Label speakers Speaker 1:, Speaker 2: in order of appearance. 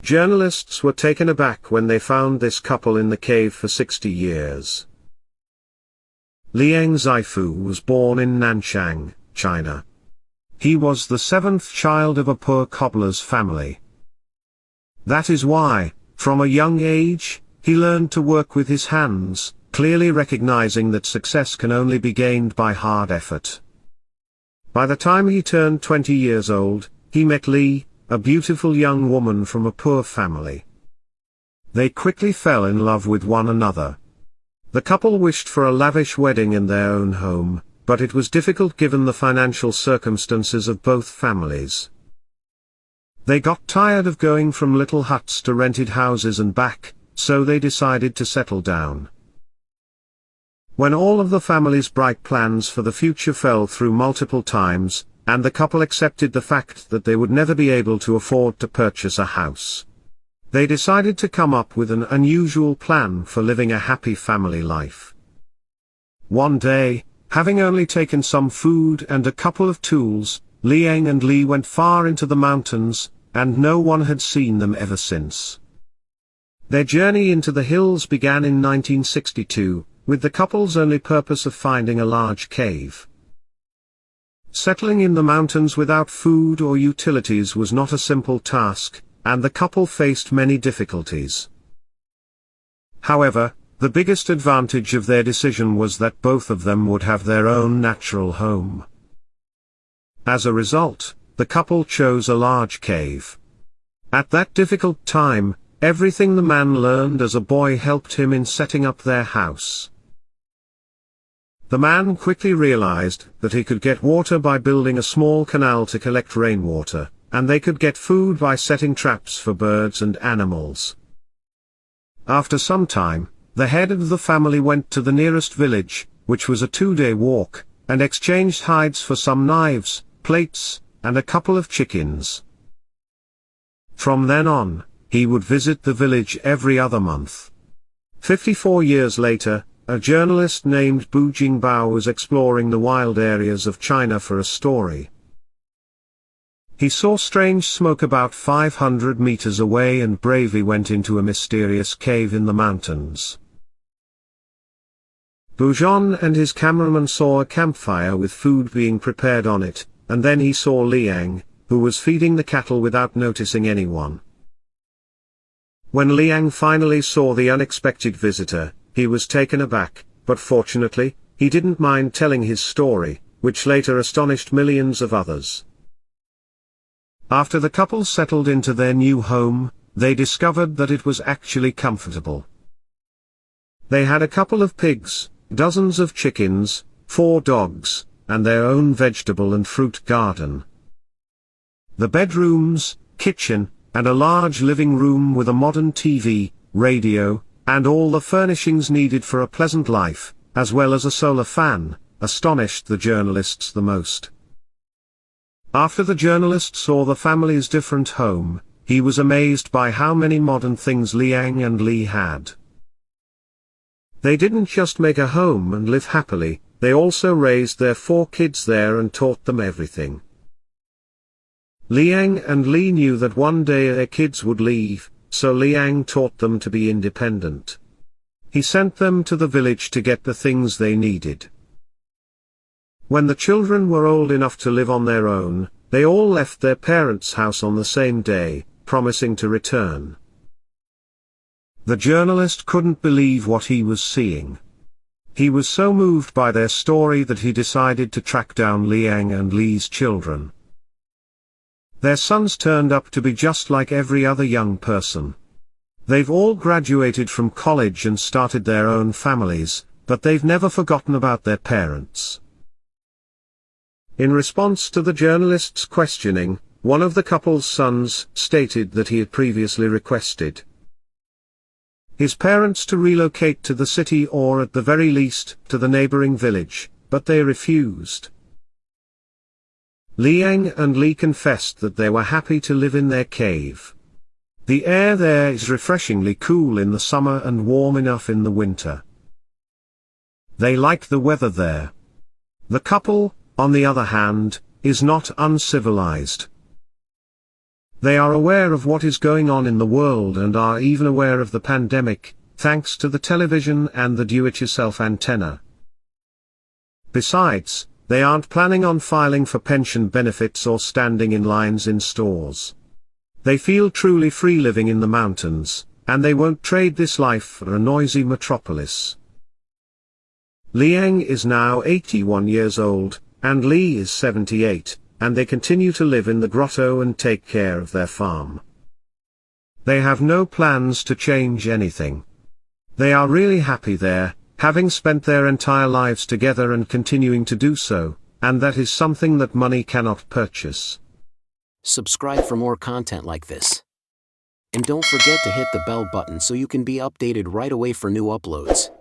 Speaker 1: Journalists were taken aback when they found this couple in the cave for 60 years. Liang Zaifu was born in Nanchang, China. He was the seventh child of a poor cobbler's family. That is why, from a young age, he learned to work with his hands, clearly recognizing that success can only be gained by hard effort. By the time he turned 20 years old, he met Li, a beautiful young woman from a poor family. They quickly fell in love with one another. The couple wished for a lavish wedding in their own home, but it was difficult given the financial circumstances of both families. They got tired of going from little huts to rented houses and back, so they decided to settle down. When all of the family's bright plans for the future fell through multiple times, and the couple accepted the fact that they would never be able to afford to purchase a house, they decided to come up with an unusual plan for living a happy family life. One day, having only taken some food and a couple of tools, Liang and Li went far into the mountains, and no one had seen them ever since. Their journey into the hills began in 1962, with the couple's only purpose of finding a large cave. Settling in the mountains without food or utilities was not a simple task, and the couple faced many difficulties. However, the biggest advantage of their decision was that both of them would have their own natural home. As a result, the couple chose a large cave. At that difficult time, everything the man learned as a boy helped him in setting up their house. The man quickly realized that he could get water by building a small canal to collect rainwater, and they could get food by setting traps for birds and animals. After some time, the head of the family went to the nearest village, which was a 2-day walk, and exchanged hides for some knives, plates, and a couple of chickens. From then on, he would visit the village every other month. 54 years later, a journalist named Bu Jingbao was exploring the wild areas of China for a story. He saw strange smoke about 500 meters away and bravely went into a mysterious cave in the mountains. Bu Zhan and his cameraman saw a campfire with food being prepared on it, and then he saw Liang, who was feeding the cattle without noticing anyone. When Liang finally saw the unexpected visitor, he was taken aback, but fortunately, he didn't mind telling his story, which later astonished millions of others. After the couple settled into their new home, they discovered that it was actually comfortable. They had a couple of pigs, dozens of chickens, 4 dogs, and their own vegetable and fruit garden. The bedrooms, kitchen, and a large living room with a modern TV, radio, and all the furnishings needed for a pleasant life, as well as a solar fan, astonished the journalists the most. After the journalist saw the family's different home, he was amazed by how many modern things Liang and Li had. They didn't just make a home and live happily, they also raised their 4 kids there and taught them everything. Liang and Li knew that one day their kids would leave, so Liang taught them to be independent. He sent them to the village to get the things they needed. When the children were old enough to live on their own, they all left their parents' house on the same day, promising to return. The journalist couldn't believe what he was seeing. He was so moved by their story that he decided to track down Liang and Li's children. Their sons turned up to be just like every other young person. They've all graduated from college and started their own families, but they've never forgotten about their parents. In response to the journalist's questioning, one of the couple's sons stated that he had previously requested his parents to relocate to the city or at the very least, to the neighboring village, but they refused. Liang and Li confessed that they were happy to live in their cave. The air there is refreshingly cool in the summer and warm enough in the winter. They like the weather there. The couple, on the other hand, is not uncivilized. They are aware of what is going on in the world and are even aware of the pandemic, thanks to the television and the do-it-yourself antenna. Besides, they aren't planning on filing for pension benefits or standing in lines in stores. They feel truly free living in the mountains, and they won't trade this life for a noisy metropolis. Liang is now 81 years old, and Li is 78, and they continue to live in the grotto and take care of their farm. They have no plans to change anything. They are really happy there, having spent their entire lives together and continuing to do so, and that is something that money cannot purchase.
Speaker 2: Subscribe for more content like this. And don't forget to hit the bell button so you can be updated right away for new uploads.